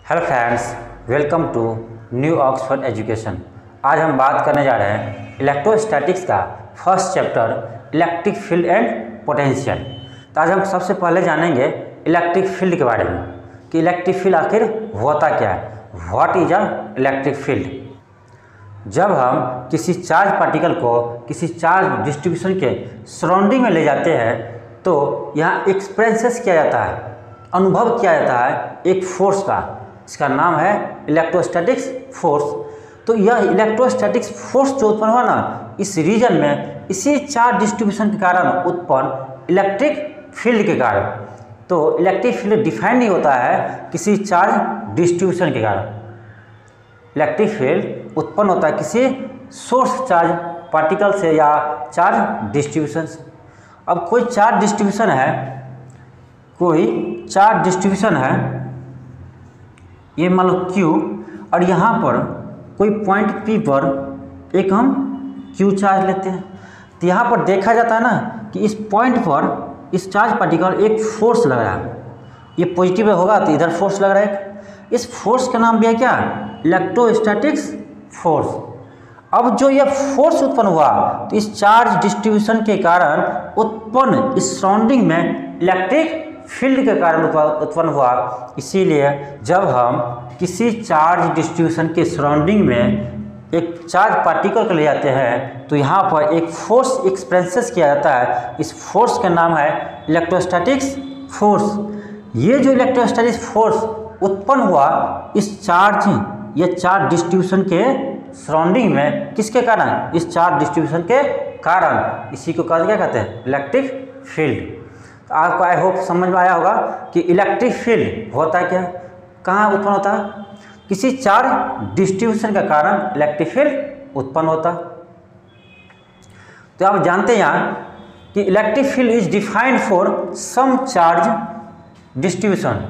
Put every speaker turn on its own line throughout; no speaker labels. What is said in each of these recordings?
Hello friends, welcome to New Oxford Education. आज हम बात करने जा रहे हैं इलेक्ट्रोस्टैटिक्स का first chapter electric field and potential. तो आज हम सबसे पहले जानेंगे इलेक्ट्रिक फील्ड के बारे में कि इलेक्ट्रिक फील्ड आखिर होता क्या है। What is a electric field. जब हम किसी चार्ज पार्टिकल को किसी चार्ज डिस्ट्रीब्यूशन के सराउंडिंग में ले जाते हैं तो यहाँ एक्सपीरियंसेस किया जाता है, अनुभव किया जाता है एक फोर्स का। इसका नाम है इलेक्ट्रोस्टैटिक्स फोर्स। तो यह इलेक्ट्रोस्टैटिक्स फोर्स जो उत्पन्न हुआ ना इस रीजन में, इसी चार्ज डिस्ट्रीब्यूशन के कारण उत्पन्न इलेक्ट्रिक फील्ड के कारण। तो इलेक्ट्रिक फील्ड डिफाइन नहीं होता है किसी चार्ज डिस्ट्रीब्यूशन के कारण। इलेक्ट्रिक फील्ड उत्पन्न होता है किसी सोर्स चार्ज पार्टिकल से या चार्ज डिस्ट्रीब्यूशन से। अब कोई चार्ज डिस्ट्रीब्यूशन है, ये मान लो Q, और यहाँ पर कोई पॉइंट P पर एक हम Q चार्ज लेते हैं। तो यहाँ पर देखा जाता है ना कि इस पॉइंट पर इस चार्ज पार्टिकल एक फोर्स लग रहा है। ये पॉजिटिव होगा तो इधर फोर्स लग रहा है। इस फोर्स का नाम भी है क्या? Electrostatics force. अब जो यह फोर्स उत्पन्न हुआ तो इस चार्ज डिस्ट्रीब्यूशन के कारण उत्पन्न इस सराउंडिंग में इलेक्ट्रिक फील्ड के कारण उत्पन्न हुआ। इसीलिए जब हम किसी चार्ज डिस्ट्रीब्यूशन के सराउंडिंग में एक चार्ज पार्टिकल को ले जाते हैं तो यहाँ पर एक फोर्स एक्सपीरियंसेस किया जाता है। इस फोर्स का नाम है इलेक्ट्रोस्टैटिक्स फोर्स। ये जो इलेक्ट्रोस्टैटिक्स फोर्स उत्पन्न हुआ इस चार्ज डिस्ट्रीब्यूशन के सराउंडिंग में, किसके कारण? इस चार्ज डिस्ट्रीब्यूशन के कारण। इसी को क्या कहते हैं? Electric field. तो आपको आई होप समझ में आया होगा कि इलेक्ट्रिक फील्ड होता है क्या, कहाँ उत्पन्न होता है। किसी चार्ज डिस्ट्रीब्यूशन के कारण इलेक्ट्रिक फील्ड उत्पन्न होता है। तो आप जानते हैं यहाँ कि electric field is defined for some charge distribution.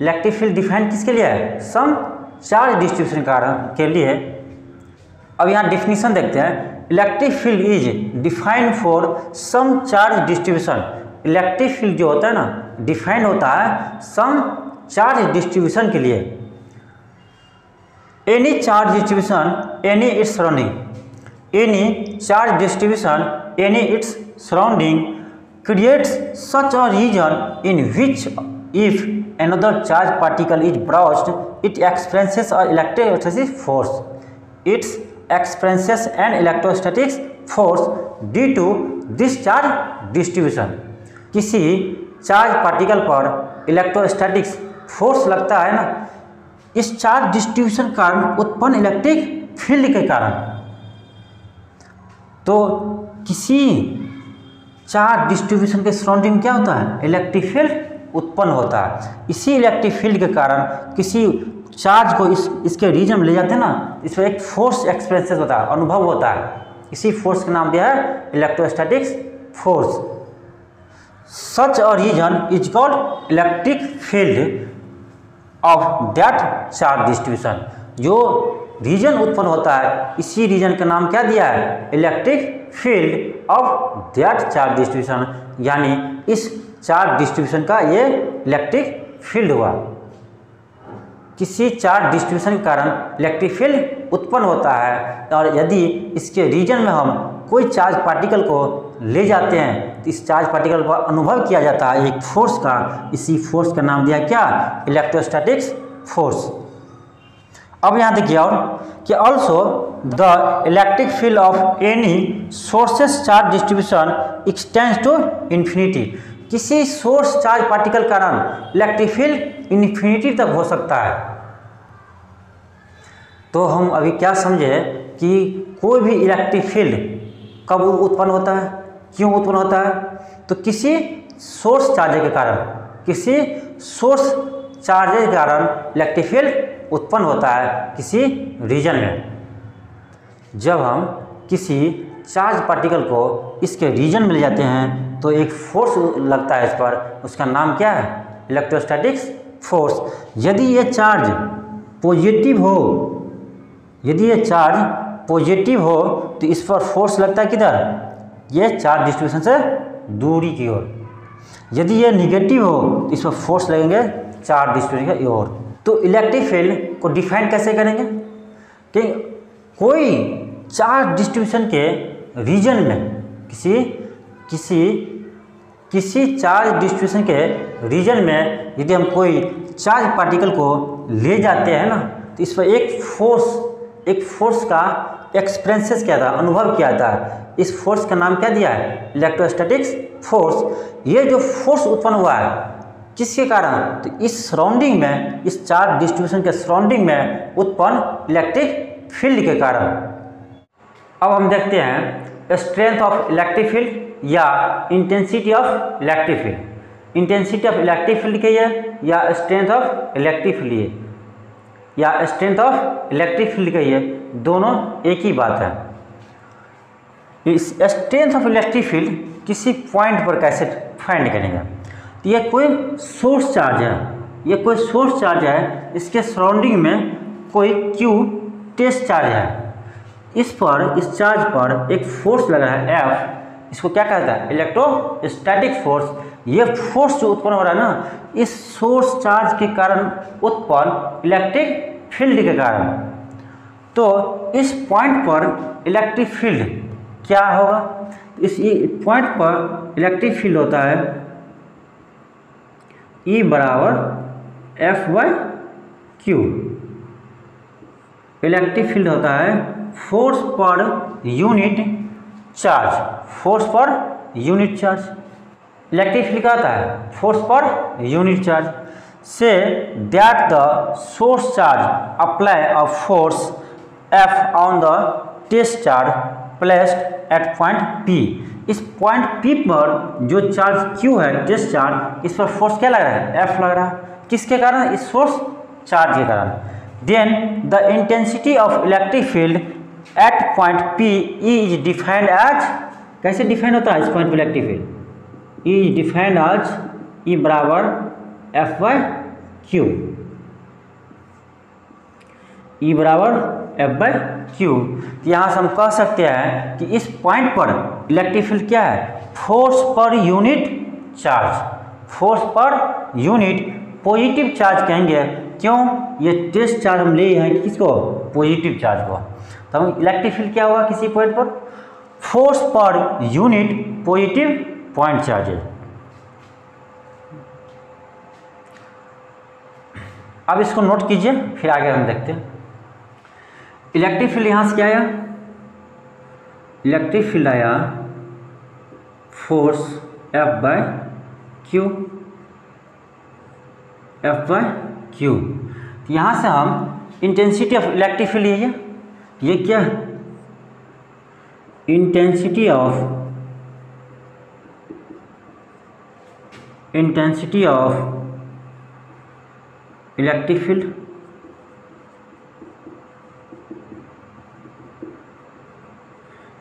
Electric field defined किसके लिए है? सम चार्ज डिस्ट्रीब्यूशन कारण के लिए। अब यहाँ डिफिनीशन देखते हैं। Electric field is defined for some charge distribution. Electric field जो होता है ना डिफाइन होता है सम चार्ज डिस्ट्रीब्यूशन के लिए। Any charge distribution any its surrounding, any charge distribution any its surrounding creates such a region in which if another charge particle is brushed it experiences an electrostatic force. It experiences an electrostatic force due to this charge distribution. किसी charge particle पर electrostatics force लगता है ना इस charge distribution कारण उत्पन्न electric field के कारण। तो किसी चार्ज डिस्ट्रीब्यूशन के सराउंडिंग क्या होता है? इलेक्ट्रिक फील्ड उत्पन्न होता है। इसी इलेक्ट्रिक फील्ड के कारण किसी चार्ज को इसके रीजन में ले जाते हैं ना, इस पर एक फोर्स एक्सपीरियंसेस होता है, अनुभव होता है। इसी फोर्स का नाम दिया है electrostatics force. Such a region is called electric field of that charge distribution. जो रीजन उत्पन्न होता है इसी रीजन का नाम क्या दिया है? Electric field of that charge distribution. यानी इस चार्ज डिस्ट्रीब्यूशन का ये इलेक्ट्रिक फील्ड हुआ। किसी चार्ज डिस्ट्रीब्यूशन के कारण इलेक्ट्रिक फील्ड उत्पन्न होता है और यदि इसके रीजन में हम कोई चार्ज पार्टिकल को ले जाते हैं तो इस चार्ज पार्टिकल पर अनुभव किया जाता है एक फोर्स का। इसी फोर्स का नाम दिया क्या? Electrostatics force. अब यहाँ देखिए और कि also the electric field of any sources charge distribution extends to infinity. किसी सोर्स चार्ज पार्टिकल कारण इलेक्ट्रिक फील्ड इन्फिनिटी तक हो सकता है। तो हम अभी क्या समझे कि कोई भी इलेक्ट्रिक फील्ड कब उत्पन्न होता है, क्यों उत्पन्न होता है? तो किसी सोर्स चार्ज के कारण, किसी सोर्स चार्ज के कारण इलेक्ट्रिक फील्ड उत्पन्न होता है किसी रीजन में। जब हम किसी चार्ज पार्टिकल को इसके रीजन में ले जाते हैं तो एक फोर्स लगता है इस पर, उसका नाम क्या है? Electrostatics force. यदि ये चार्ज पॉजिटिव हो तो इस पर फोर्स लगता है किधर? ये चार्ज डिस्ट्रीब्यूशन से दूरी की ओर। यदि ये निगेटिव हो तो इस पर फोर्स लगेंगे चार्ज डिस्ट्रीब्यूशन की ओर। तो इलेक्ट्रिक फील्ड को डिफाइन कैसे करेंगे कि कोई चार्ज डिस्ट्रीब्यूशन के रीजन में किसी चार्ज डिस्ट्रीब्यूशन के रीजन में यदि हम कोई चार्ज पार्टिकल को ले जाते हैं ना, तो इस पर एक फोर्स का एक्सपीरियंसेस किया था, अनुभव किया था। इस फोर्स का नाम क्या दिया है? Electrostatics force. ये जो फोर्स उत्पन्न हुआ है किसके कारण? तो इस सराउंडिंग में, इस चार्ज डिस्ट्रीब्यूशन के सराउंडिंग में उत्पन्न इलेक्ट्रिक फील्ड के कारण। अब हम देखते हैं स्ट्रेंथ ऑफ इलेक्ट्रिक फील्ड या intensity of electric field. Intensity of electric field कहिए या स्ट्रेंथ ऑफ इलेक्ट्रिक फील्ड या स्ट्रेंथ ऑफ इलेक्ट्रिक फील्ड कहिए, दोनों एक ही बात है। इस स्ट्रेंथ ऑफ इलेक्ट्रिक फील्ड किसी पॉइंट पर कैसे फाइंड करेंगे? तो ये कोई सोर्स चार्ज है, इसके सराउंडिंग में कोई क्यू टेस्ट चार्ज है। इस चार्ज पर एक फोर्स लगा है F, इसको क्या कहता है? Electrostatic force. ये फोर्स जो उत्पन्न हो रहा है ना, इस सोर्स चार्ज के कारण उत्पन्न इलेक्ट्रिक फील्ड के कारण। तो इस पॉइंट पर इलेक्ट्रिक फील्ड क्या होगा? इस पॉइंट पर इलेक्ट्रिक फील्ड होता है E बराबर F/Q। इलेक्ट्रिक फील्ड होता है force per unit charge. Electric field क्या होता है? Force per unit charge. So that the source charge apply a force F on the test charge placed at point P। इस point P पर जो चार्ज Q है, टेस्ट चार्ज, इस पर फोर्स क्या लग रहा है? F लग रहा है। किसके कारण? इस सोर्स चार्ज के कारण। Then the intensity of electric field at point P is defined as, कैसे डिफाइन होता है इस पॉइंट पर electric field? Is defined as E बराबर F/Q। E बराबर F/Q। यहाँ से हम कह सकते हैं कि इस पॉइंट पर इलेक्ट्रिक फील्ड क्या है? Force per unit positive charge कहेंगे। क्यों? ये टेस्ट चार्ज हम ले हैं किसको? पॉजिटिव चार्ज को। तो हम इलेक्ट्रिक फील्ड क्या होगा किसी पॉइंट पर? Force per unit positive point charge. अब इसको नोट कीजिए, फिर आगे हम देखते हैं। इलेक्ट्रिक फील्ड यहाँ से क्या आया? इलेक्ट्रिक फील्ड आया फोर्स F/Q। तो यहाँ से हम इंटेंसिटी ऑफ इलेक्ट्रिक फील्ड, ये क्या है? Intensity of electric field.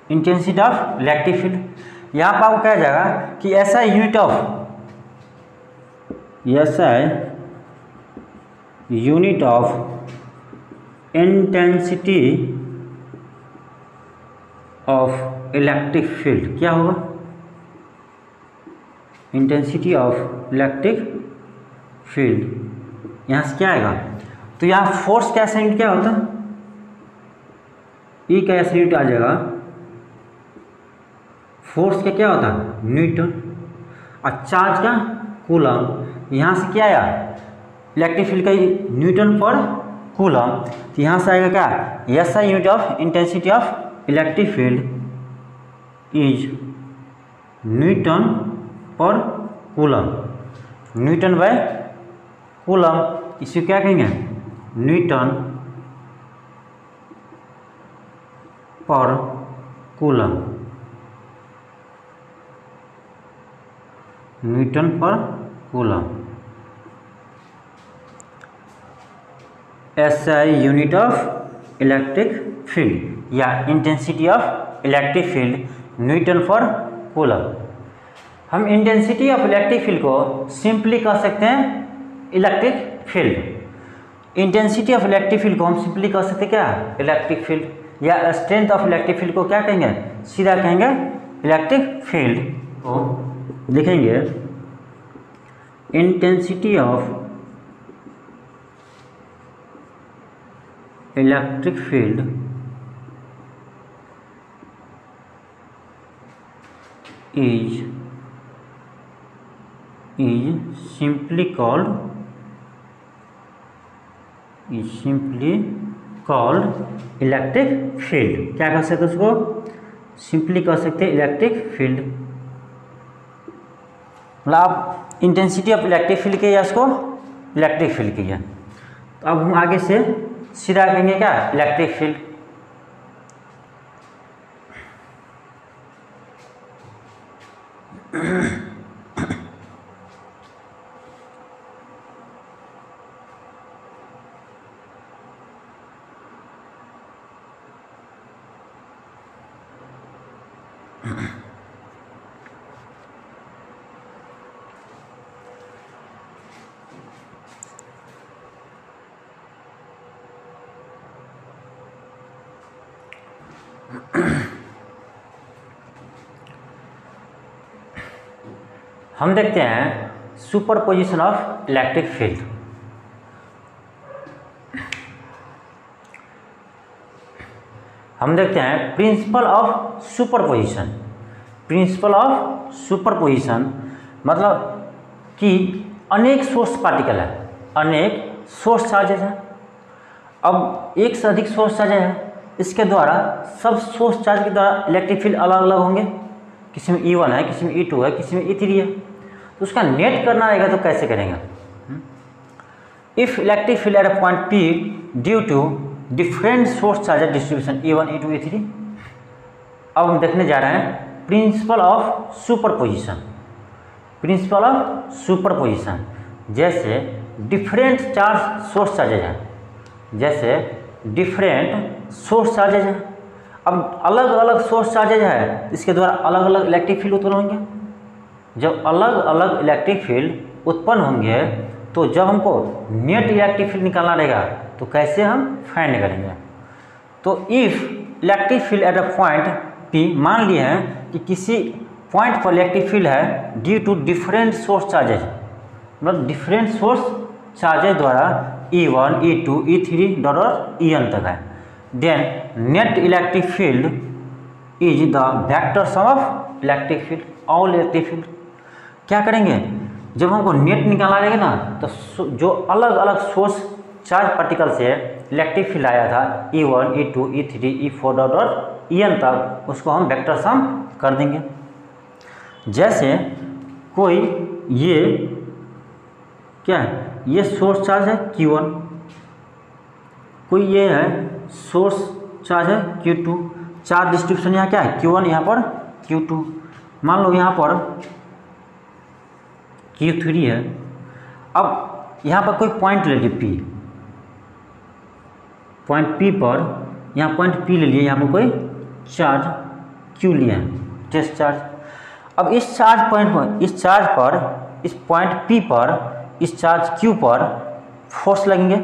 Intensity of electric field यहाँ पर आपको कहा जाएगा कि SI unit of intensity of electric field क्या होगा? इंटेंसिटी ऑफ इलेक्ट्रिक फील्ड यहाँ से क्या आएगा? तो यहाँ फोर्स का SI यूनिट क्या होता है? E का SI यूनिट आ जाएगा, फोर्स का क्या होता है? न्यूटन, और चार्ज का कूलम। यहाँ से क्या आया? इलेक्ट्रिक फील्ड का न्यूटन पर कूलम। तो यहाँ से आएगा क्या? SI unit of intensity of electric field is newton per coulomb. Newton by coulomb, इसे क्या कहेंगे? Newton per coulomb. Newton per coulomb. SI unit of electric field या intensity of electric field newton per coulomb. हम intensity of electric field को simply कह सकते हैं electric field. Intensity of electric field को हम सिंपली कह सकते हैं क्या? Electric field. या स्ट्रेंथ ऑफ इलेक्ट्रिक फील्ड को क्या कहेंगे? सीधा कहेंगे इलेक्ट्रिक फील्ड को लिखेंगे intensity of electric field is simply called electric field. क्या कह सकते हैं उसको? सिंपली कह सकते हैं इलेक्ट्रिक फील्ड। मतलब आप इंटेंसिटी ऑफ इलेक्ट्रिक फील्ड के या इसको इलेक्ट्रिक फील्ड की है। तो अब हम आगे से सीधा कहेंगे क्या? Electric field. हम देखते हैं सुपरपोजिशन ऑफ इलेक्ट्रिक फील्ड। हम देखते हैं principle of superposition. Principle of superposition मतलब कि अनेक सोर्स पार्टिकल है, अनेक सोर्स चार्जेज हैं। अब एक से अधिक सोर्स चार्जेज हैं, इसके द्वारा सब सोर्स चार्ज के द्वारा इलेक्ट्रिक फील्ड अलग अलग होंगे। किसी में E1 है, किसी में E2 है, किसी में E3 है। तो उसका नेट करना रहेगा तो कैसे करेंगे? If electric field at a point P due to different source charge distribution E1, E2, E3। अब हम देखने जा रहे हैं principle of superposition. Principle of superposition जैसे डिफरेंट चार्ज सोर्स चार्जेज हैं, जैसे डिफरेंट सोर्स चार्जेज हैं। अब अलग अलग सोर्स चार्जेज है, इसके द्वारा अलग अलग इलेक्ट्रिक फील्ड उत्पन्न होंगे। जब अलग अलग इलेक्ट्रिक फील्ड उत्पन्न होंगे तो जब हमको नेट इलेक्ट्रिक फील्ड निकालना रहेगा तो कैसे हम फाइंड करेंगे? तो if electric field at a point P, मान लिए हैं कि किसी पॉइंट पर इलेक्ट्रिक फील्ड है due to different source charges, मतलब डिफरेंट सोर्स चार्जेज द्वारा E1, E2, E3 और En तक है। Then net electric field is the vector sum of electric field, all electric field. क्या करेंगे? जब हमको नेट निकालना रहेगा ना तो जो अलग अलग सोर्स चार्ज पार्टिकल से इलेक्ट्रिक फील्ड आया था E1, E2, E3, E4 और En तक, उसको हम वेक्टर सम कर देंगे। जैसे कोई ये क्या है? ये सोर्स चार्ज है Q1, कोई ये है सोर्स चार्ज है Q2। चार्ज डिस्ट्रीब्यूशन यहाँ क्या है? Q1, यहाँ पर Q2। मान लो यहाँ पर Q3 है। अब यहाँ पर कोई पॉइंट ले लीजिए P, पॉइंट P पर, यहाँ पॉइंट P ले लिए, यहाँ पर कोई चार्ज Q लिया है, टेस्ट चार्ज। अब इस चार्ज पॉइंट पर, इस चार्ज पर, इस पॉइंट P पर, इस चार्ज Q पर फोर्स लगेंगे।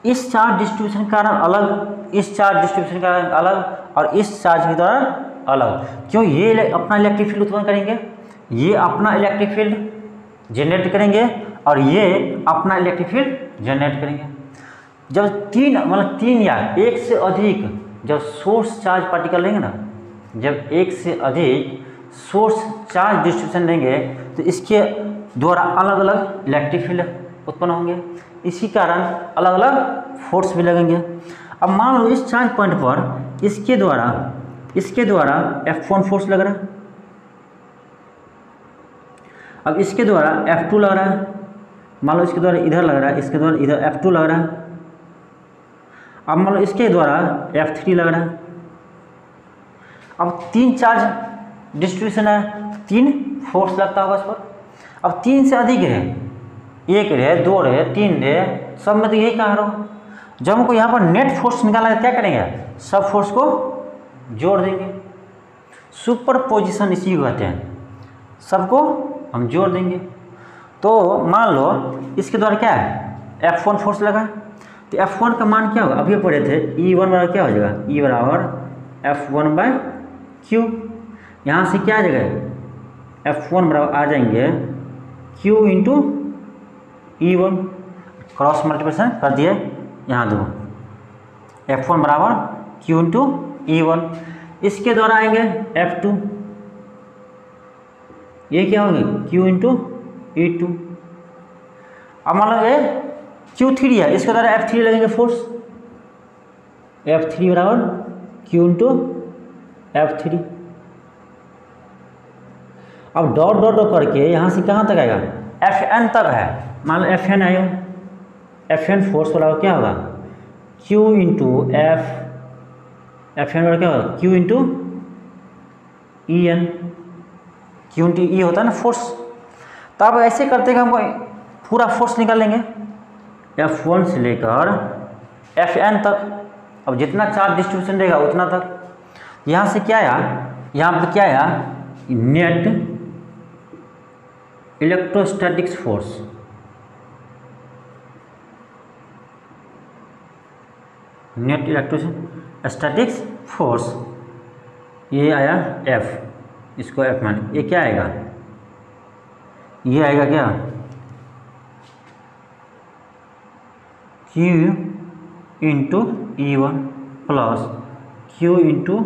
इस चार्ज डिस्ट्रीब्यूशन के कारण अलग, इस चार्ज डिस्ट्रीब्यूशन के कारण अलग और इस चार्ज के द्वारा अलग। क्यों? ये अपना इलेक्ट्रिक फील्ड उत्पन्न करेंगे, ये अपना इलेक्ट्रिक फील्ड जनरेट करेंगे और ये अपना इलेक्ट्रिक फील्ड जनरेट करेंगे। जब तीन या एक से अधिक जब सोर्स चार्ज पार्टिकल रहेंगे ना, जब एक से अधिक सोर्स चार्ज डिस्ट्रीब्यूशन रहेंगे तो इसके द्वारा अलग अलग इलेक्ट्रिक फील्ड उत्पन्न होंगे। इसी कारण अलग अलग फोर्स भी लगेंगे। अब मान लो इस चार्ज पॉइंट पर इसके द्वारा F1 फोर्स लग रहा है, अब इसके द्वारा F2 लग रहा है। मान लो इसके द्वारा इधर लग रहा है, इसके द्वारा इधर F2 लग रहा है। अब मान लो इसके द्वारा F3 लग रहा है। अब तीन चार्ज डिस्ट्रीब्यूशन है, तीन फोर्स लगता होगा इस पर। अब तीन से अधिक है, एक रहे, दो रहे, तीन रहे, सब में तो यही कहा रहा। जब हमको यहाँ पर नेट फोर्स निकालना है क्या करेंगे? सब फोर्स को जोड़ देंगे। सुपरपोजिशन इसी को कहते हैं, सबको हम जोड़ देंगे। तो मान लो इसके द्वारा क्या है? F1 फोर्स लगा, तो F1 का मान क्या होगा? अभी पढ़े थे E1 बराबर क्या हो जाएगा? E बराबर F1/Q। यहाँ से क्या आ जाएगा? F1 बराबर आ जाएंगे Q into E1, cross multiplication कर दिए यहाँ दो, F1 बराबर Q इंटू E1। इसके द्वारा आएंगे F2, ये क्या होंगे Q इंटू E2। अब मान लो ये Q3 है, इसके द्वारा F3 लगेंगे फोर्स, F3 बराबर Q इंटू F3। अब डॉट डॉट डॉट करके यहाँ से कहाँ तक आएगा, Fn तक है। मान लो Fn आएगा, Fn फोर्स बराबर क्या होगा Q इंटू Fn बराबर क्या होगा Q into En। Q into E होता है ना फोर्स। तो अब ऐसे करते हैं, हमको पूरा फोर्स निकाल लेंगे F1 से लेकर Fn तक। अब जितना चार्ज डिस्ट्रीब्यूशन रहेगा उतना तक। यहाँ से क्या आया, यहाँ पर क्या आया, net electrostatics force, net electrostatics force, ये आया F, इसको F मान, ये क्या आएगा, ये आएगा क्या Q into E1 plus Q into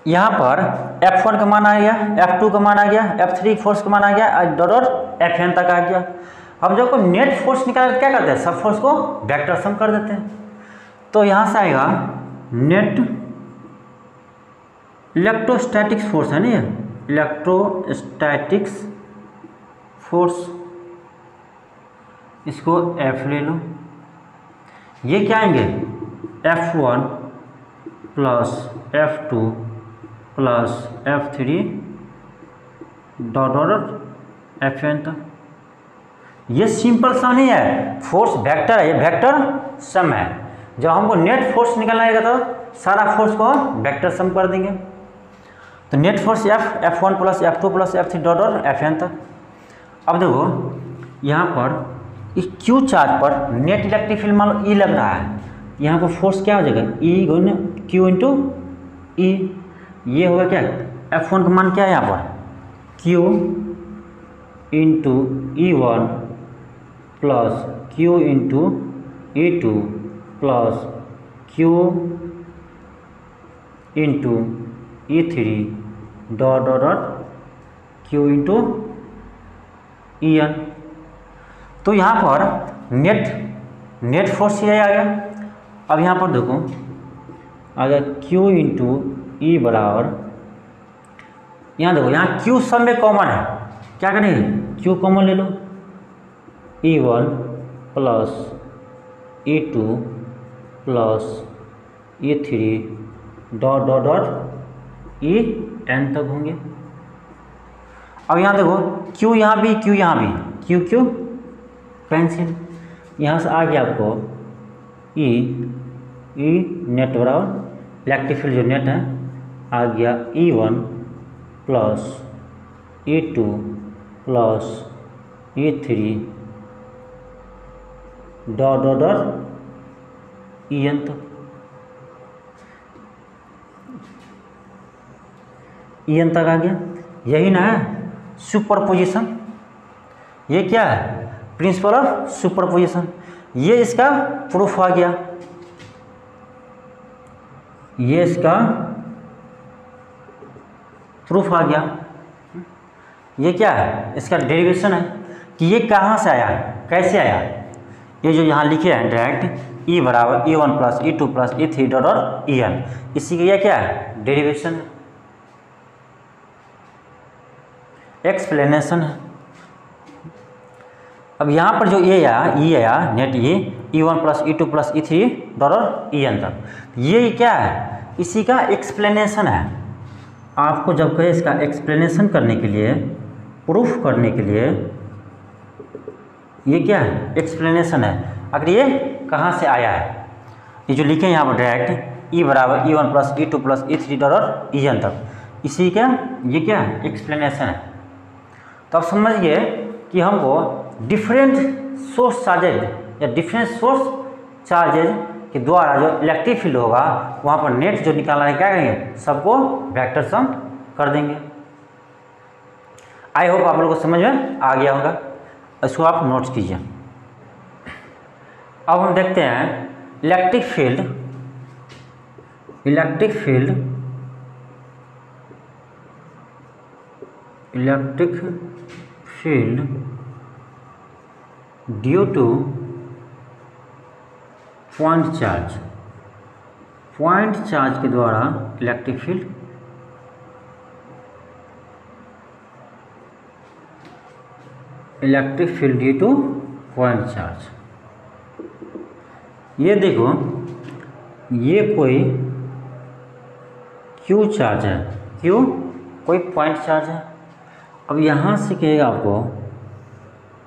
यहाँ पर F1 का मान आ गया, F2 का मान आ गया, F3 फोर्स का मान आ गया, डॉट Fn तक आ गया। अब जब कोई नेट फोर्स निकाल क्या करते हैं, सब फोर्स को वेक्टर सम कर देते हैं। तो यहाँ से आएगा नेट इलेक्ट्रोस्टैटिक्स फोर्स है ना, ये इलेक्ट्रोस्टैटिक्स फोर्स, इसको F ले लो। ये क्या आएंगे F1 plus F2 plus F3 dot dot Fn तक। ये सिंपल सम नहीं है, फोर्स वेक्टर है, ये वेक्टर सम है। जब हमको नेट फोर्स निकालना आएगा तो सारा फोर्स को हम वेक्टर सम कर देंगे। तो net force F1 plus F2 plus F3 dot dot Fn तक। अब देखो यहाँ पर इस Q चार्ज पर नेट इलेक्ट्रिक फील्ड मान लो E लग रहा है, यहाँ पर फोर्स क्या हो जाएगा E गुने Q इंटू E। ये होगा क्या, F1 का मान क्या है यहाँ पर Q into E1 plus Q into E2 plus Q into E3 dot dot dot Q into En। तो यहाँ पर नेट फोर्स ये आ गया। अब यहाँ पर देखो आ गया Q इंटू E बराबर, यहाँ देखो यहाँ Q सब में कॉमन है, क्या करेंगे Q कॉमन ले लो, E1 plus E2 plus E3 dot dot dot En तक होंगे। अब यहाँ देखो Q यहाँ भी, Q यहाँ भी, Q Q कैंसिल, यहाँ से आ गया आपको E नेट बराबर इलेक्ट्रिक फील्ड जो नेट है आ गया E1 plus E2 plus E3 dot dot dot En तक। En तक आ गया, यही ना है सुपरपोजिशन। ये क्या है प्रिंसिपल ऑफ सुपरपोजिशन, ये इसका प्रूफ आ गया, ये इसका प्रूफ आ गया। ये क्या है, इसका डेरिवेशन है कि ये कहाँ से आया, कैसे आया। ये जो यहाँ लिखे हैं डायरेक्ट E बराबर E1 plus E2 plus E3 dot और En, इसी का यह क्या है डेरिवेशन है, एक्सप्लेनेशन है। अब यहाँ पर जो ये आया net E1 plus E2 plus E3 dot और En तक, ये क्या है इसी का एक्सप्लेनेशन है। आपको जब कहे इसका एक्सप्लेनेशन करने के लिए, प्रूफ करने के लिए, ये क्या है एक्सप्लेनेशन है। अगर ये कहाँ से आया है, ये जो लिखे यहाँ पर डायरेक्ट E बराबर E1 plus E2 plus E3 dot और En तक, इसी का ये क्या है एक्सप्लेनेशन है। तो आप समझिए कि हमको डिफरेंट सोर्स चार्जेज या डिफरेंट सोर्स चार्जेज के द्वारा जो इलेक्ट्रिक फील्ड होगा वहाँ पर नेट जो निकालना है क्या करेंगे, सबको वेक्टर सम कर देंगे। आई होप आप लोगों को समझ में आ गया होगा, इसको आप नोट कीजिए। अब हम देखते हैं electric field due two point charge के द्वारा electric field due two point charge. ये देखो, ये कोई क्यू चार्ज है, क्यू कोई पॉइंट चार्ज है। अब यहाँ से कहेगा आपको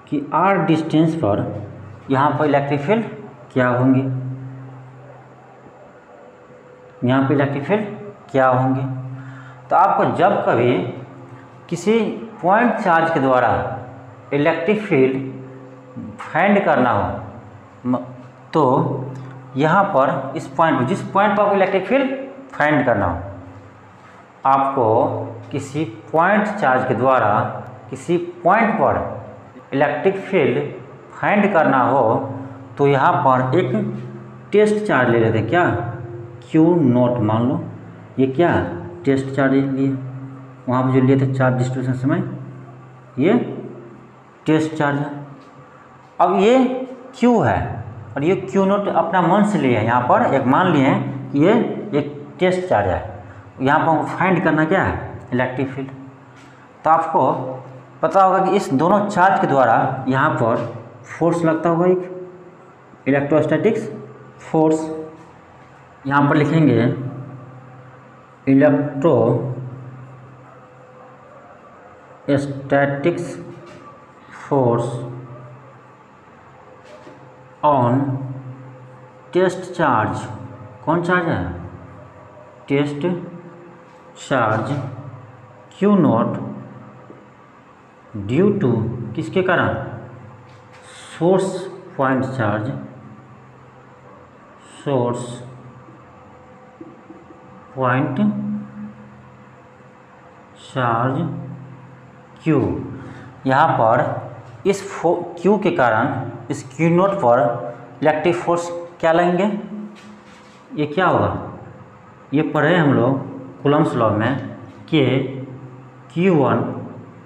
कि आर डिस्टेंस पर यहाँ पर इलेक्ट्रिक फील्ड क्या होंगी, यहाँ पे इलेक्ट्रिक फील्ड क्या होंगे। तो आपको जब कभी किसी पॉइंट चार्ज के द्वारा इलेक्ट्रिक फील्ड फाइंड करना हो तो यहाँ पर इस पॉइंट, जिस पॉइंट पर आपको इलेक्ट्रिक फील्ड फाइंड करना हो, आपको किसी पॉइंट चार्ज के द्वारा किसी पॉइंट पर इलेक्ट्रिक फील्ड फाइंड करना हो तो यहाँ पर एक टेस्ट चार्ज ले लेते हैं, क्या Q0 मान लो। ये क्या टेस्ट चार्ज लिए, वहाँ पर जो लिए थे चार्ज डिस्ट्रीब्यूशन समय, ये टेस्ट चार्ज है। अब ये Q है और ये Q0 अपना मन से लिए है, यहाँ पर एक मान लिए हैं कि ये एक टेस्ट चार्ज है। यहाँ पर हमको फाइंड करना क्या है, इलेक्ट्रिक फील्ड। तो आपको पता होगा कि इस दोनों चार्ज के द्वारा यहाँ पर फोर्स लगता होगा, एक इलेक्ट्रोस्टैटिक्स फोर्स। यहाँ पर लिखेंगे electrostatics force on test charge. कौन चार्ज है, test charge Q0 due to किसके कारण, source point charge, source point charge Q। यहाँ पर इस Q के कारण इस Q0 पर इलेक्ट्रिक फोर्स क्या लगेंगे, ये क्या होगा, ये पढ़े हम लोग कूलम्स लॉ में कि Q1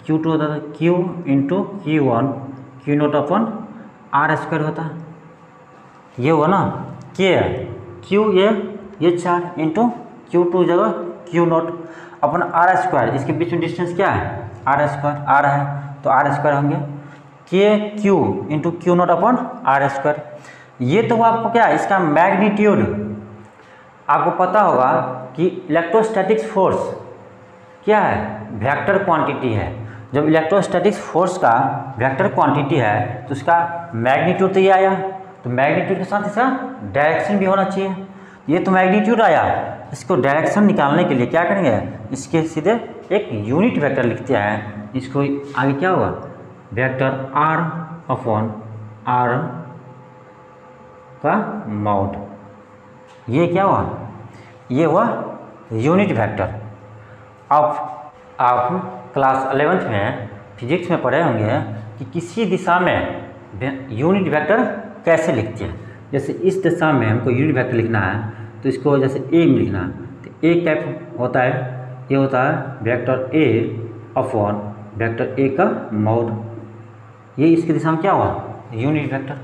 Q2 होता था, Q इंटू Q1 Q0 अपन R² होता है। ये हुआ ना K Q, ये चार्ज इंटू Q2 जगह Q0 अपन R²। इसके बीच में डिस्टेंस क्या है, R² R है तो R² होंगे K Q इंटू Q0 अपन R²। ये तो आपको क्या है, इसका मैग्नीट्यूड आपको पता होगा कि इलेक्ट्रोस्टैटिक्स फोर्स क्या है, वेक्टर क्वांटिटी है। जब इलेक्ट्रोस्टैटिक्स फोर्स का वेक्टर क्वांटिटी है तो उसका मैग्नीट्यूड तो ये आया, तो मैग्नीट्यूड के साथ इसका डायरेक्शन भी होना चाहिए। ये तो मैग्नीट्यूड आया, इसको डायरेक्शन निकालने के लिए क्या करेंगे, इसके सीधे एक यूनिट वेक्टर लिखते हैं। इसको आगे क्या होगा, वेक्टर R/R का मॉड। ये क्या हुआ, ये हुआ यूनिट वेक्टर। अब आप क्लास 11th में फिजिक्स में पढ़े होंगे कि किसी दिशा में यूनिट वेक्टर कैसे लिखते हैं। जैसे इस दिशा में हमको यूनिट वेक्टर लिखना है तो इसको जैसे ए में लिखना है, तो ए कैप होता है, ये होता है वेक्टर A/वेक्टर A का मॉड। ये इसकी दिशा में क्या हुआ, यूनिट वेक्टर।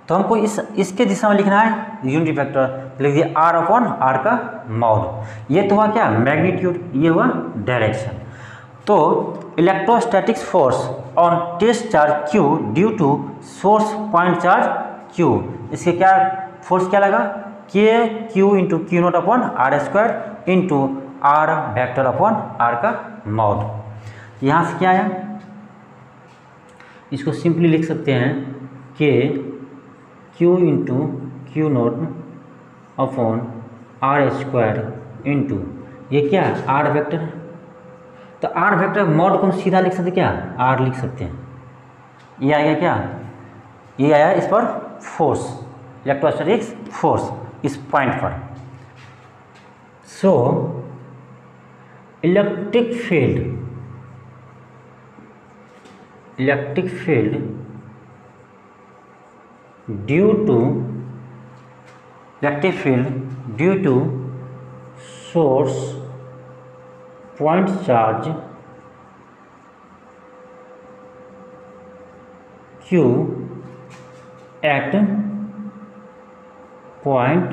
तो हमको इसके दिशा में लिखना है यूनिट वेक्टर, लिख दिया R/R का मॉड। ये तो हुआ क्या, मैग्नीट्यूड, ये हुआ डायरेक्शन। तो electrostatics force on test charge Q due to source point charge Q, इसके क्या फोर्स क्या लगा, K Q into Q0 upon R² into R vector upon R का मॉड। यहाँ से क्या आया, इसको सिंपली लिख सकते हैं K Q into Q0 upon R² into ये क्या है, R वेक्टर है। तो R वेक्टर मॉड को हम सीधा लिख सकते क्या, R लिख सकते हैं। ये आएगा क्या, ये आया इस पर फोर्स, इलेक्ट्रोस्टैटिक्स फोर्स इस पॉइंट पर। So electric field electric field due to source point charge Q at point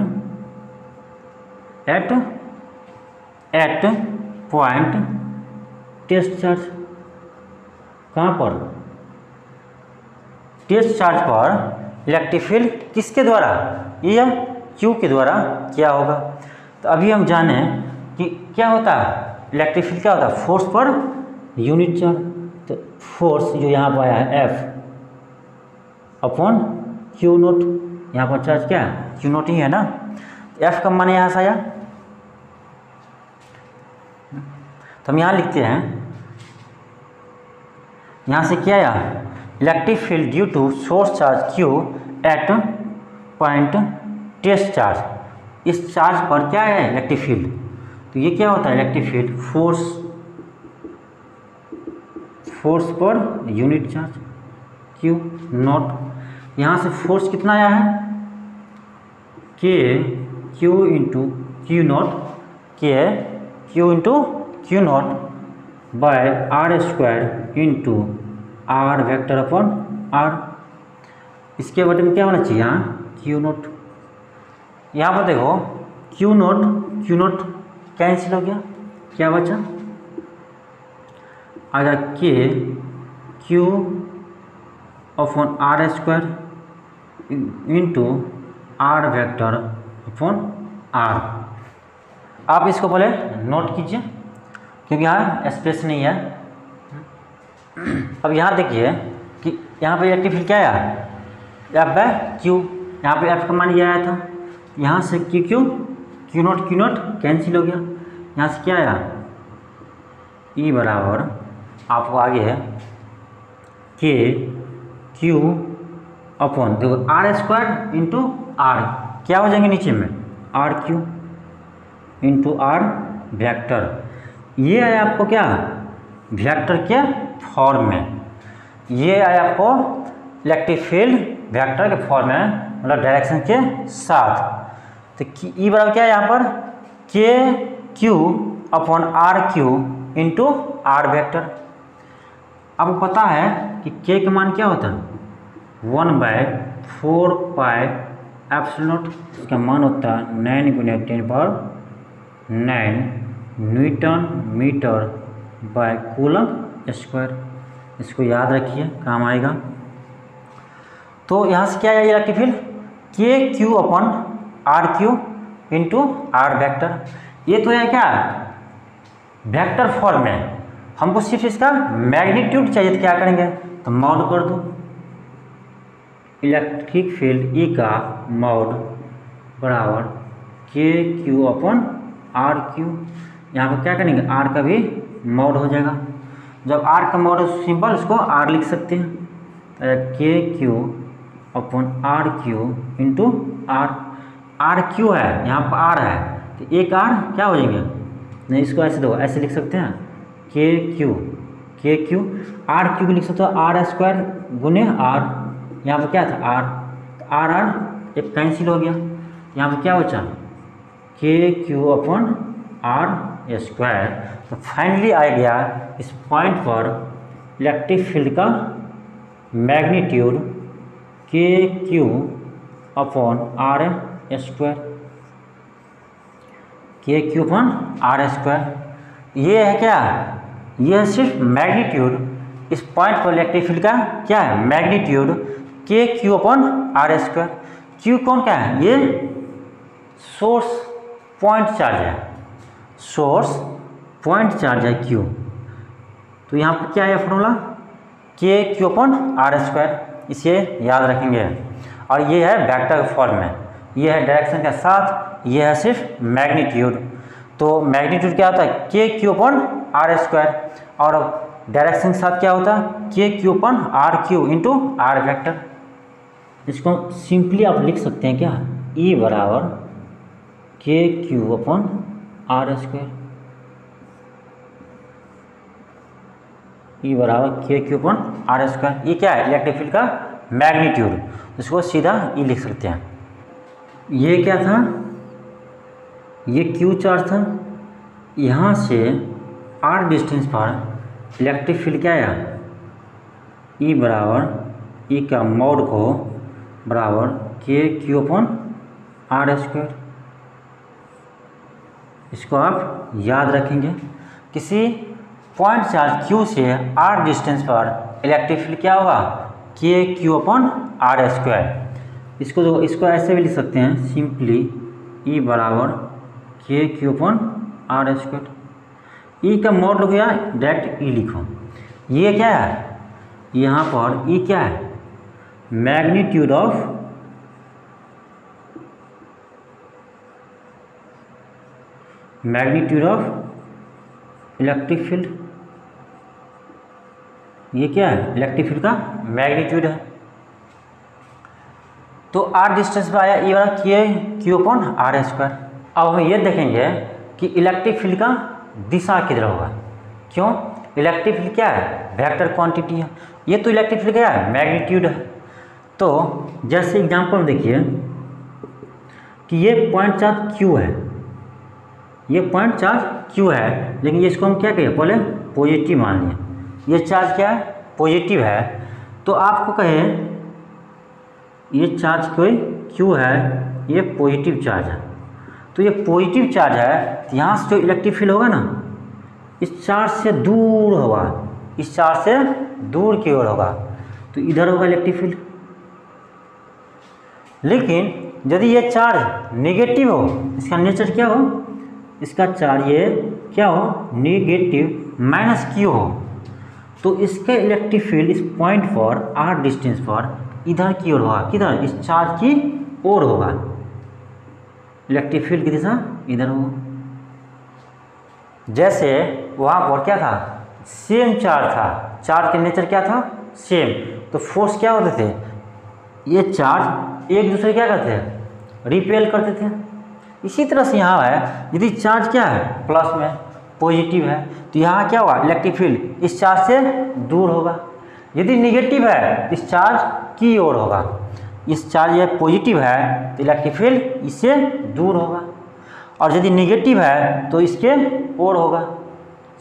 test charge. कहाँ पर? टेस्ट चार्ज पर इलेक्ट्रिक फील्ड किसके द्वारा? E या Q के द्वारा क्या होगा? तो अभी हम जाने कि क्या होता है इलेक्ट्रिक फील्ड, क्या होता है? Force per unit charge. तो फोर्स जो यहाँ पर आया है F अपॉन Q नोट, यहाँ पर चार्ज क्या है? Q नोट ही है ना। F का मान यहाँ से आया, तो हम यहाँ लिखते हैं, यहाँ से क्या आया? Electric field due to source charge Q at point test charge. इस चार्ज पर क्या है? Electric field. तो ये क्या होता है? Electric field force per unit charge Q naught. यहाँ से फोर्स कितना आया है? Q into Q naught, Q into Q naught by R square into R vector upon R। इसके बटे में क्या होना चाहिए? यहाँ Q नॉट। यहाँ पर देखो Q नॉट कैंसिल हो गया, क्या बचा? आ जाए Q upon R square into R vector upon R। आप इसको पहले नोट कीजिए क्योंकि यहाँ स्पेस नहीं है। अब यहाँ देखिए कि यहाँ पे इलेक्ट्रिक फील्ड क्या आया? F by Q। यहाँ पे F का मान ये आया था, यहाँ से Q नोट कैंसिल हो गया। यहाँ से क्या आया? E बराबर आपको आगे है Q अपॉन देखो R स्क्वायर इंटू R, क्या हो जाएंगे नीचे में? RQ into R vector. ये आया आपको क्या? वेक्टर के फॉर्म में। ये आया आपको इलेक्ट्रिक फील्ड वेक्टर के फॉर्म में, मतलब डायरेक्शन के साथ। तो E बराबर क्या है यहाँ पर? KQ upon RQ into R vector. आपको पता है कि K का मान क्या होता है? 1/4 पाई एप्सिलॉन नॉट। इसका मान होता है 9×10⁹ newton metre by coulomb square. इसको याद रखिए, काम आएगा। तो यहाँ से क्या आया electric field? KQ upon RQ into R vector. ये तो है क्या? वेक्टर फॉर्म में। हमको सिर्फ इसका मैग्नीट्यूड चाहिए, तो क्या करेंगे? तो मॉड कर दो। इलेक्ट्रिक फील्ड E का मॉड बराबर KQ अपॉन RQ। यहाँ पर क्या करेंगे? R का भी मॉड हो जाएगा। जब R का मॉड सिंपल, उसको R लिख सकते हैं। तो KQ upon RQ into R। RQ है, यहाँ पर R है, तो एक R क्या हो जाएंगे? नहीं, इसको ऐसे दो, ऐसे लिख सकते हैं KQ RQ लिख सकते हो R स्क्वायर गुने R। यहाँ पर क्या था? R, तो R एक कैंसिल हो गया। यहाँ पर क्या बचा? KQ upon R square. तो फाइनली आ गया इस पॉइंट पर इलेक्ट्रिक फील्ड का magnitude KQ upon R square. KQ upon R square. ये है क्या? ये है सिर्फ मैग्नीट्यूड। इस पॉइंट पर इलेक्ट्रिक फील्ड का क्या है? Magnitude KQ upon R square. Q कौन क्या है? ये सोर्स पॉइंट चार्ज है, सोर्स पॉइंट चार्ज है Q। तो यहाँ पर क्या है formula? KQ upon R square, इसे याद रखेंगे। और ये है वेक्टर फॉर्म में, ये है डायरेक्शन के साथ, ये है सिर्फ मैग्नीट्यूड। तो मैग्नीट्यूड क्या होता है? KQ upon R square. और डायरेक्शन के साथ क्या होता है? KQ upon RQ into R vector. इसको सिंपली आप लिख सकते हैं क्या? E बराबर KQ अपॉन R स्क्वायर। ई बराबर के क्यू अपन आर स्क्वायर। ये क्या है? इलेक्ट्रिक फील्ड का मैग्नीट्यूड, इसको सीधा ई लिख सकते हैं। ये क्या था? ये क्यू चार्ज था, यहाँ से आर डिस्टेंस पर इलेक्ट्रिक फील्ड क्या आया? ई बराबर ई का मॉड को बराबर के क्यू अपन आर स्क्वायर। इसको आप याद रखेंगे। किसी पॉइंट चार्ज क्यू से आर डिस्टेंस पर इलेक्ट्रिक फील्ड क्या होगा? के क्यू अपन आर स्क्वायर। इसको ऐसे भी लिख सकते हैं सिंपली, ई बराबर के क्यू अपन आर स्क्वायर। ई का मॉड लिखो या डायरेक्ट ई लिखो। ये क्या है? यहाँ पर ई क्या है? Magnitude of electric field. ये क्या है? इलेक्ट्रिक फील्ड का मैग्नीट्यूड है। तो आर डिस्टेंस पे आया ये वाला के क्यू अपन आर स्क्वायर। अब हम ये देखेंगे कि इलेक्ट्रिक फील्ड का दिशा किधर होगा। क्यों? इलेक्ट्रिक फील्ड क्या है? वेक्टर क्वांटिटी है। ये तो इलेक्ट्रिक फील्ड क्या है? मैग्नीट्यूड है। तो जैसे एग्जांपल में देखिए कि ये पॉइंट चार्ज क्यू है, ये पॉइंट चार्ज क्यू है, लेकिन इसको हम क्या कहें? पहले पॉजिटिव मान लिए। ये चार्ज क्या है? पॉजिटिव है। तो आपको कहें ये चार्ज कोई क्यू है, ये पॉजिटिव चार्ज है। तो ये पॉजिटिव चार्ज है, तो यहाँ से जो इलेक्ट्रिक फील्ड होगा ना, इस चार्ज से दूर होगा, इस चार्ज से दूर की ओर होगा, तो इधर होगा इलेक्ट्रिक फील्ड। लेकिन यदि ये चार्ज नेगेटिव हो, इसका नेचर क्या हो? इसका चार्ज ये क्या हो? नेगेटिव माइनस क्यू हो, तो इसका इलेक्ट्रिक फील्ड इस पॉइंट पर आर डिस्टेंस पर इधर की ओर होगा। किधर? इस चार्ज की ओर होगा। इलेक्ट्रिक फील्ड की दिशा इधर होगा। जैसे वहाँ पर क्या था? सेम चार्ज था, चार्ज का नेचर क्या था? सेम। तो फोर्स क्या होते थे? ये चार्ज एक दूसरे क्या करते हैं? रिपेल करते थे। इसी तरह से यहाँ है, यदि चार्ज क्या है? प्लस में, पॉजिटिव है, तो यहाँ क्या होगा? इलेक्ट्रिक फील्ड इस चार्ज से दूर होगा। यदि निगेटिव है, इस चार्ज की ओर होगा। इस चार्ज ये पॉजिटिव है, तो इलेक्ट्रिक फील्ड इससे दूर होगा, और यदि निगेटिव है तो इसके ओर होगा।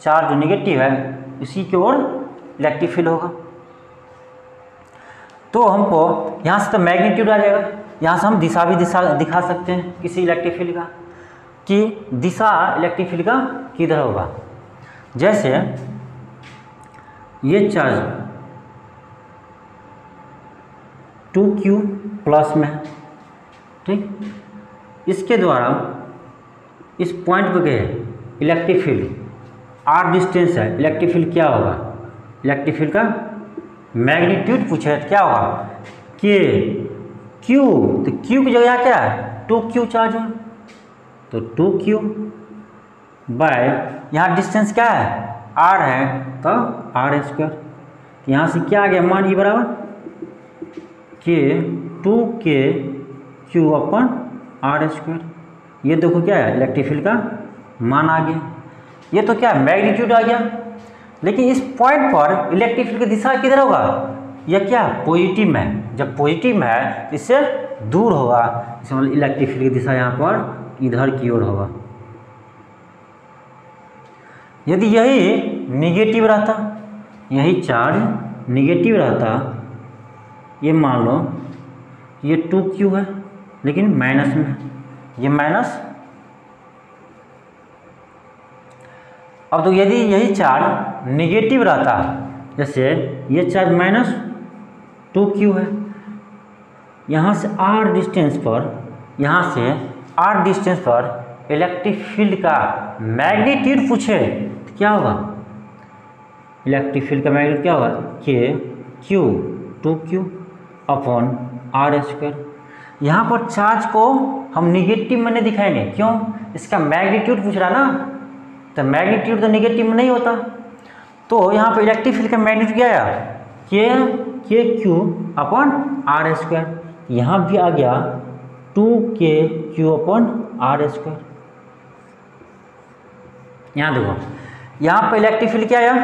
चार्ज जो निगेटिव है इसी की ओर इलेक्ट्रिक फील्ड होगा। तो हमको यहाँ से तो मैग्नीट्यूड आ जाएगा, यहाँ से हम दिशा भी दिखा सकते हैं किसी इलेक्ट्रिक फील्ड का, कि दिशा इलेक्ट्रिक फील्ड का किधर होगा। जैसे ये चार्ज 2q प्लस में है, ठीक, इसके द्वारा इस पॉइंट पर गए इलेक्ट्रिक फील्ड r डिस्टेंस है, इलेक्ट्रिक फील्ड क्या होगा? इलेक्ट्रिक फील्ड का मैग्नीट्यूड पूछे क्या होगा? के क्यू, तो क्यू की जगह क्या है? 2q चार्ज है, तो 2q बाय यहाँ डिस्टेंस क्या है? r है, तो r स्क्वायर। यहाँ से क्या आ गया मान? ये बराबर के 2k Q upon are square. ये देखो क्या है? इलेक्ट्रिक फील्ड का मान आ गया। ये तो क्या है? मैग्नीट्यूड आ गया। लेकिन इस पॉइंट पर इलेक्ट्रिक फील्ड की दिशा किधर होगा? यह क्या? पॉजिटिव में। जब पॉजिटिव में है तो इससे दूर होगा, इसमें मतलब इलेक्ट्रिक फील्ड की दिशा यहाँ पर इधर की ओर होगा। यदि यही निगेटिव रहता, यही चार्ज निगेटिव रहता, ये मान लो ये 2q है लेकिन माइनस में है, ये माइनस। अब तो यदि यही चार्ज निगेटिव रहता, जैसे ये चार्ज माइनस 2q है, यहाँ से r डिस्टेंस पर, यहाँ से r डिस्टेंस पर इलेक्ट्रिक फील्ड का मैग्नीट्यूड पूछे तो क्या होगा? इलेक्ट्रिक फील्ड का मैग्नीट्यूड क्या होगा? के Q 2q upon are square. यहाँ पर चार्ज को हम निगेटिव में नहीं दिखाएंगे, क्यों? इसका मैग्नीट्यूड पूछ रहा ना, तो मैग्नीट्यूड तो निगेटिव में नहीं होता। तो यहाँ पर इलेक्ट्रिक फील्ड का मैग्नीट्यूड क्या आया? के क्यू अपॉन आर स्क्वायर। यहाँ भी आ गया 2k Q upon are square. यहाँ देखो, यहाँ पर इलेक्ट्रिक फील्ड क्या आया?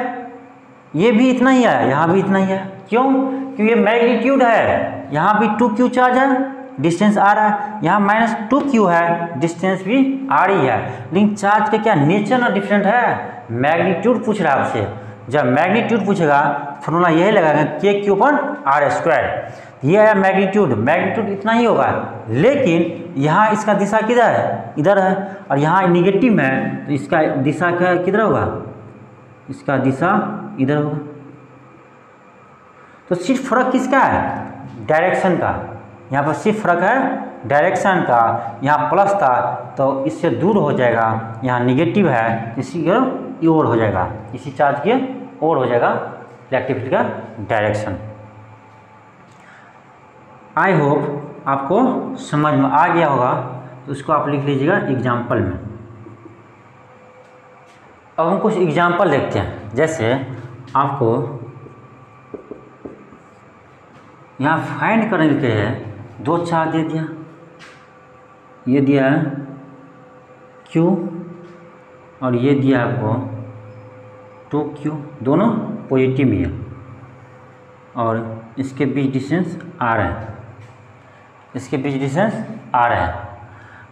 ये भी इतना ही है, यहाँ भी इतना ही है। क्यों? क्योंकि ये मैग्नीट्यूड है, यहाँ भी 2q चार्ज है, डिस्टेंस r है, यहाँ -2q है, डिस्टेंस भी r ही है। लेकिन चार्ज का क्या नेचर ना डिफरेंट है। मैग्नीट्यूड पूछ रहा है आपसे, जब मैग्नीट्यूड पूछेगा फॉर्मूला यही लगाएगा k/r²। ये है मैग्नीट्यूड, मैग्नीट्यूड इतना ही होगा। लेकिन यहाँ इसका दिशा किधर है? इधर है, और यहाँ निगेटिव है, तो इसका दिशा क्या किधर होगा? इसका दिशा इधर होगा। तो सिर्फ फर्क किसका है? डायरेक्शन का। यहाँ पर सिर्फ फर्क है डायरेक्शन का। यहाँ प्लस था तो इससे दूर हो जाएगा, यहाँ निगेटिव है इसी के ओर हो जाएगा, इसी चार्ज के ओर हो जाएगा इलेक्ट्रिक फील्ड का डायरेक्शन। आई होप आपको समझ में आ गया होगा, तो उसको आप लिख लीजिएगा एग्जाम्पल में। अब हम कुछ एग्जाम्पल देखते हैं। जैसे आपको यहाँ फाइंड करने के है, 2 चार्ज दे दिया, ये दिया है Q और ये दिया आपको 2Q, दोनों पॉजिटिव ही है, और इसके बीच डिस्टेंस R है, इसके बीच डिस्टेंस R है।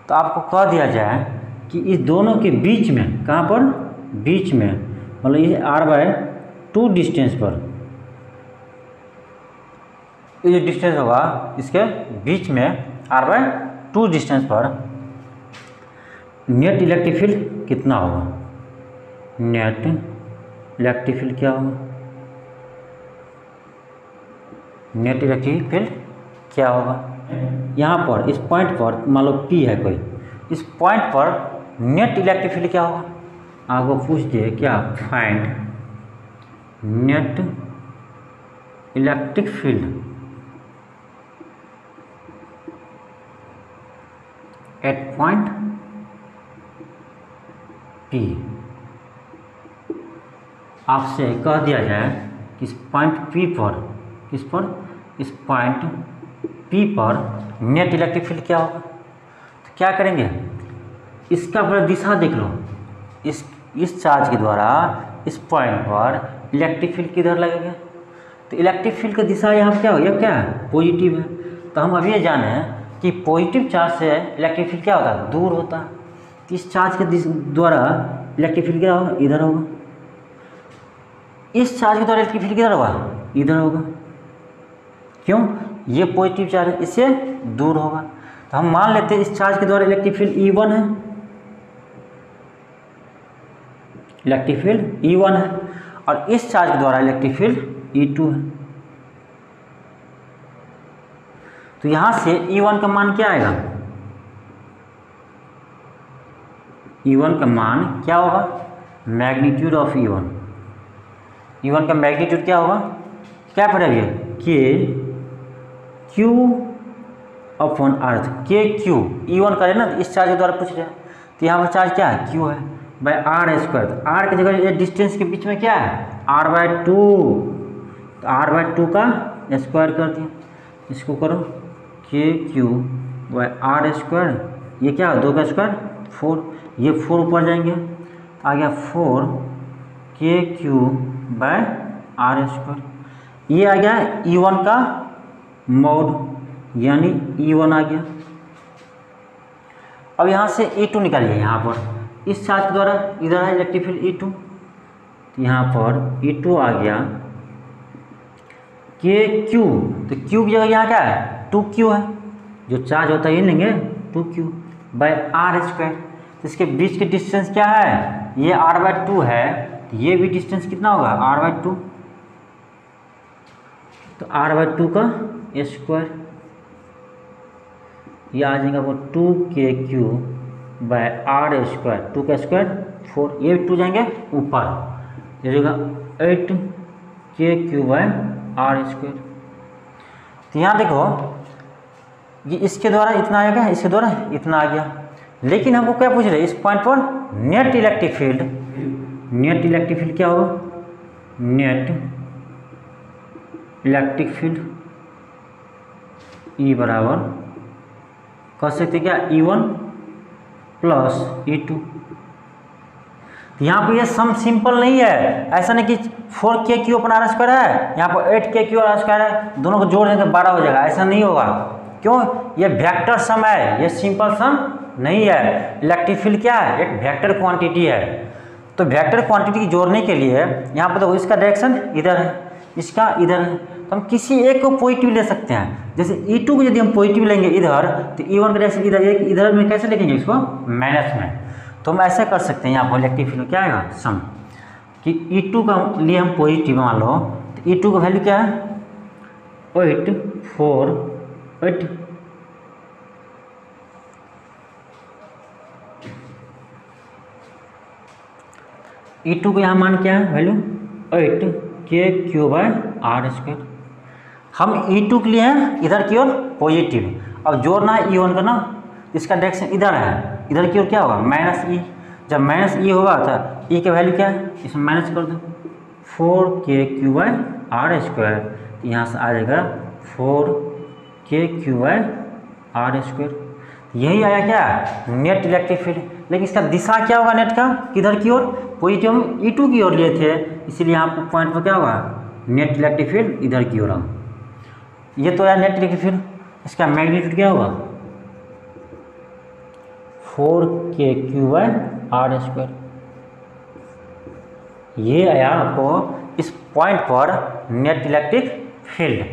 तो आपको कह दिया जाए कि इस दोनों के बीच में, कहाँ पर? बीच में, मतलब ये R/2 डिस्टेंस पर, ये जो डिस्टेंस होगा इसके बीच में R/2 डिस्टेंस पर नेट इलेक्ट्रिक फील्ड कितना होगा? नेट इलेक्ट्रिक फील्ड क्या होगा? नेट इलेक्ट्रिक फील्ड क्या होगा? यहाँ पर इस पॉइंट पर मान लो P है कोई, इस पॉइंट पर नेट इलेक्ट्रिक फील्ड क्या होगा? आपको पूछ दिए क्या? Find net electric field at point P। आपसे कह दिया जाए कि इस पॉइंट P पर, किस पर? इस पॉइंट P पर नेट इलेक्ट्रिक फील्ड क्या होगा? तो क्या करेंगे? इसका पूरा दिशा देख लो। इस चार्ज के द्वारा इस पॉइंट पर इलेक्ट्रिक फील्ड किधर लगेगा? तो इलेक्ट्रिक फील्ड की दिशा यहाँ क्या हो? यह क्या है? पॉजिटिव है। तो हम अभी ये जाने हैं कि पॉजिटिव चार्ज से इलेक्ट्रिक फील्ड क्या होता है? दूर होता है। तो इस चार्ज के द्वारा इलेक्ट्रिक फील्ड क्या होगा? इधर होगा। इस चार्ज के द्वारा इलेक्ट्रिक फील्ड किधर होगा? इधर होगा। क्यों? ये पॉजिटिव चार्ज है, इससे दूर होगा। तो हम मान लेते हैं इस चार्ज के द्वारा इलेक्ट्रिक फील्ड E1 है, इलेक्ट्रिक फील्ड E1 है, और इस चार्ज के द्वारा इलेक्ट्रिक फील्ड E2 है। तो यहाँ से E1 का मान क्या आएगा? E1 का मान क्या होगा? Magnitude of E1। E1 का मैग्नीट्यूड क्या होगा? क्या पड़ेगा ये? Q/R। KQ E1 करे ना, तो इस चार्ज के द्वारा पूछ रहे हैं, तो यहाँ पर चार्ज क्या है? Q है बाय R²। R की जगह ये डिस्टेंस के बीच में क्या है? R/2। तो R/2 का स्क्वायर कर दिया, इसको करो KQ/R²। ये क्या है? 2 का स्क्वायर 4, ये 4 ऊपर जाएंगे, आ गया 4 KQ/R²। ये आ गया E1 का मोड, यानी E1 आ गया। अब यहाँ से E2 निकालिए। यहाँ पर इस चार्ज के द्वारा इधर है इलेक्ट्रिक फील्ड E2, तो यहाँ पर E2 आ गया KQ। तो Q की जगह यहाँ क्या है? 2Q है, जो चार्ज होता है ये लेंगे 2Q/R²। तो इसके बीच के डिस्टेंस क्या है? ये R/2 है, तो ये भी डिस्टेंस कितना होगा? R/2। तो R/2 का स्क्वायर, ये आ जाएगा वो 2KQ/R²। 2 का स्क्वायर 4, ये 2 जाएंगे ऊपर, ये जाएगा 8KQ/R²। तो यहाँ देखो ये इसके द्वारा इतना आएगा, इसके द्वारा इतना आ गया। लेकिन हमको क्या पूछ रहे हैं? इस पॉइंट पर net electric field, net electric field क्या होगा? नेट इलेक्ट्रिक फील्ड E बराबर कह सकते क्या? E1 + E2। तो यहाँ पे ये सम सिंपल नहीं है, ऐसा नहीं कि 4k Q upon are square है, यहाँ पर 8k क्यू आर स्क्वायर है, दोनों को जोड़ देंगे 12 हो जाएगा, ऐसा नहीं होगा। क्यों? ये वेक्टर सम है, ये सिंपल सम नहीं है। इलेक्ट्रिक फील्ड क्या है? एक वेक्टर क्वांटिटी है। तो वेक्टर क्वांटिटी की जोड़ने के लिए यहाँ पर देखो इसका डायरेक्शन इधर है, इसका इधर है, तो हम किसी एक को पॉजिटिव ले सकते हैं। जैसे E2 को यदि हम पॉजिटिव लेंगे इधर, तो E1 का डायरेक्शन इधर, एक इधर में कैसे लिखेंगे इसको? माइनस में। तो हम ऐसे कर सकते हैं, यहाँ पर इलेक्ट्रिक फील्ड क्या आएगा? सम कि E2 का लिए हम पॉजिटिव मान लो, तो E2 का वैल्यू क्या है? 848। E2 को यहाँ मान क्या है वैल्यू? 8k/r²। हम E2 के लिए हैं इधर की ओर पॉजिटिव, अब जोड़ना है E1 का ना, इसका डायरेक्शन इधर है, इधर की ओर क्या होगा? -e। जब -e होगा तो E का वैल्यू क्या है? इसमें माइनस कर दो, 4k/r²। तो यहाँ से आ जाएगा 4k/r²। यही आया क्या? Net electric field. लेकिन इसका दिशा क्या होगा नेट का? किधर की ओर? पॉजिटिव हम E2 की ओर लिए थे, इसीलिए यहाँ पर पॉइंट पर क्या होगा? नेट इलेक्ट्रिक फील्ड इधर की ओर होगा। ये तो आया नेट इलेक्ट्रिक फील्ड। इसका मैग्नीट्यूड क्या होगा? 4k/r²। ये आया आपको इस पॉइंट पर नेट इलेक्ट्रिक फील्ड।